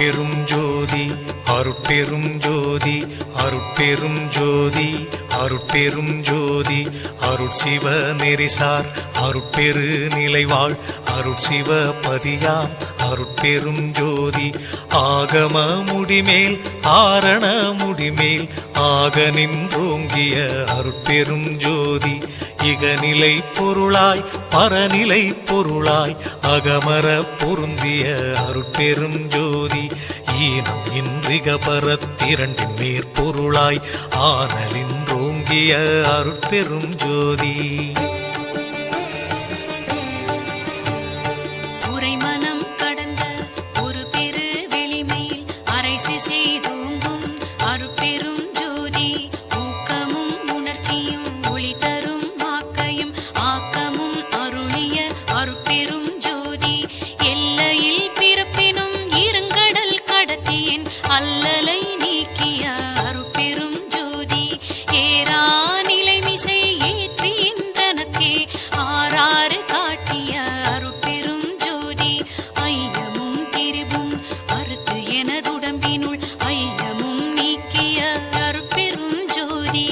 அருட்பெரும் ஜோதி அருட்பெரும் ஜோதி அருட்பெரும் ஜோதி அருட்பெரும் ஜோதி அருட்சிவ நெறிசார் அருட்பெரு நிலைவாழ் அருட்சிவ பதியாம் அருட்பெரும் ஜோதி ஆகம முடிமேல் ஆரண முடிமேல் ஆக நின்றோங்கிய அருட்பெரும் ஜோதி இகநிலை பொருளாய் பரநிலை பொருளாய் அகமர பொருந்திய அருட்பெரும் ஜோதி ஈனம் இன்றிக பரத்திரண்டின் மேற்பொருளாய் ஆனலின்றோங்கிய அருட்பெரும் ஜோதி உரைமனம் கடந்த ஒரு பெரு வெளிமேல் அரைசி செய்தோங்கும் அருட்பெரும் ஜோதி ஊக்கமும் உணர்ச்சியும் ஒளி தரும் ஆக்கையும் ஆக்கமும் அருளிய அருட்பெரும் ஜோதி எல்லையில் பிறப்பினும் இருங்கடல் கடத்தியின் அல்லலை நீக்கிய அருட்பெரும் ஜோதி ஏரா நிலைமிசை ஏற்றின்றனக்கே ஆறாறு காட்டிய அருட்பெரும் ஜோதி ஐயமும் திரிவும் அறுத்து எனதுடம்பினுள் ஐயமும் நீக்கிய அருட்பெரும் ஜோதி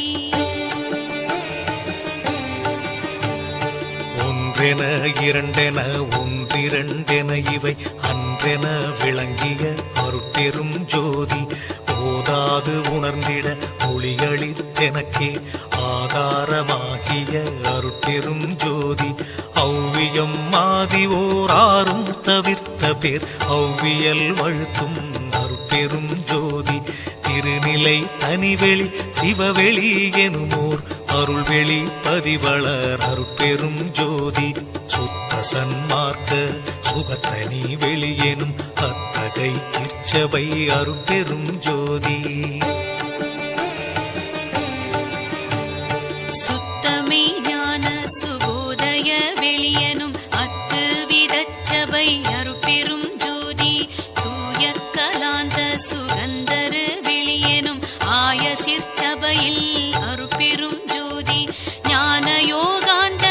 ஒன்றென இரண்டென ஒன்றிரண்டென இவை அன்றென விளங்கிய அருட்பெரும் ஜோதி ஓதாது உணர்ந்திட ஒளியளித்தெனக்கே ஆதாரமாகிய அருட்பெரும் ஜோதி ஔவியம் மாதி ஓராறும் தவிர்த்த பேர் ஔவியல் வழுத்தும் அருட்பெரும் ஜோதி திருநிலை தனிவெளி சிவவெளி எனுமோர் அருள்வெளி பதிவளர் அருட்பெரும் ஜோதி சுத்த சன்மார்க்க சுகத்தனி வெளியெனும் அத்தகை சிற்சபை அருட்பெரும் ஜோதி சுத்தமே ஞான சுபோதய வெளியனும் அத்து விதச்சபை அருட்பெரும் ஜோதி தூய கலாந்த சுகந்தரு வெளியனும் ஆய சிற்சபையில் அருட்பெரும் ஜோதி ஞான யோகாந்த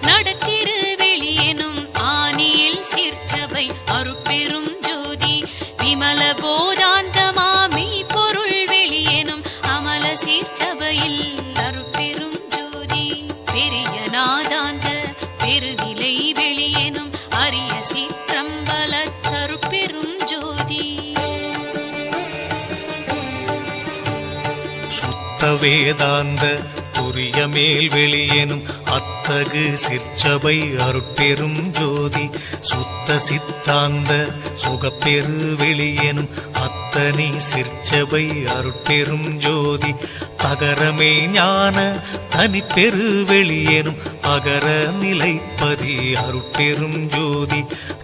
நடத்திரு வெளியனும் ஆனியில் சிற்சபை அருட்பெரும் ஜோதி விமல போதாந்தமாமை பொருள் வெளியனும் அமல சிற்சபையில் அருட்பெரும் ஜோதி பெரிய நாதாந்த பெருநிலை வெளியனும் அரிய சிற்றம்பல அருட்பெரும் ஜோதி சுத்த வேதாந்த துரிய மேல் வெளியெனும் அத்தகு சிற்சபை அருட்பெரும் ஜோதி சுத்த சித்தாந்த சுகப்பெரு வெளியெனும் அத்தனி சிற்சபை அருட்பெரும் ஜோதி தகரமே ஞான தனிப்பெரு வெளியெனும் அகர நிலைப்பதி அருட்பெரும் ஜோதி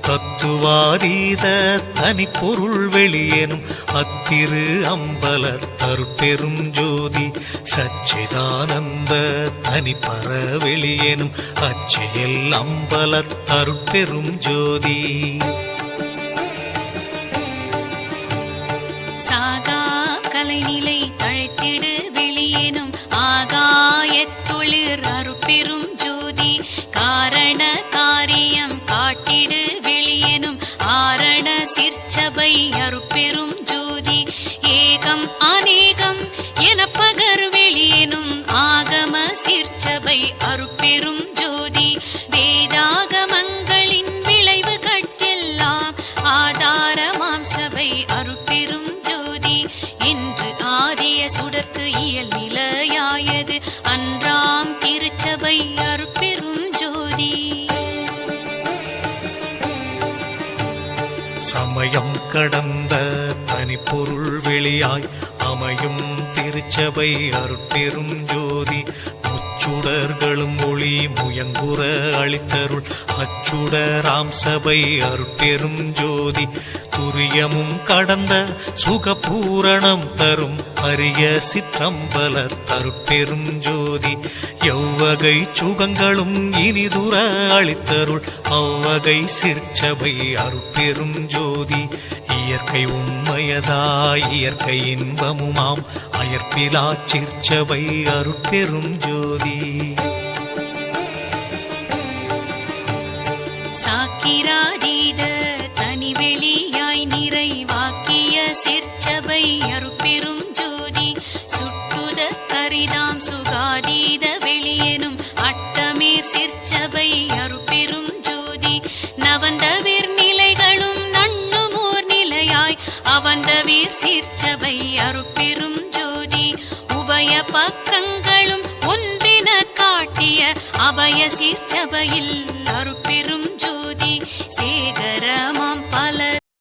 தத்துவாதீத தனிப்பொருள் வெளியெனும் அத்திரு அம்பல அருட்பெரும் ஜோதி சச்சிதானந்த தனிப்பர வெளியெனும் அச்சியல் அம்பல அருட்பெரும் ஜோதி சாகா கலைநிலை தழைத்திடு வெளியேனும் ஆகாயத்தொழிற் அருட்பெரும் ஜோதி காரண காரியம் காட்டிடு வெளியேனும் ஆரண சிற்சபை அருட்பெரும் ஜோதி ஏகம் அநேகம் என பகர் வெளியேனும் ஆகம சிற்சபை அருட்பெரும் ஜோதி வேதாகமங்களின் விளைவு கட்டெல்லாம் ஆதாரமாம் சபை அருட்பெரும் ஜோதி என்று ஆதிய சுடர்க்கு இயல் நிலையாயது அன்றாம் திருச்சபை அருட்பெரும் ஜோதி சமயம் கடந்த தனிப்பொருள் வெளியாய் அமையும் திருச்சபை அருட்பெரும் ஜோதி முச்சுடர்களும் ஒளி முயங்குற அளித்தருள் அச்சுடராம் சபை அருட்பெரும் ஜோதி துரியமும் கடந்த சுகபூரணம் தரும் அரிய சிற்றம்பல அருட்பெரும் ஜோதி எவ்வகை சுகங்களும் இனிதுர அளித்தருள் அவ்வகை சிற்சபை அருட்பெரும் ஜோதி இயற்கை உண்மையதாய் இயற்கை இன்பமுமாம் அயற்பிலா சிற்சபை அருட்பெரும் ஜோதி சாக்கிராதீத தனிவெளியாய் நிறைவாக்கிய சீர்ச்சபை அருட்பெரும் ஜோதி உபய பக்கங்களும் ஒன்றின காட்டிய அபய சீர்ச்சபையில் அருட்பெரும்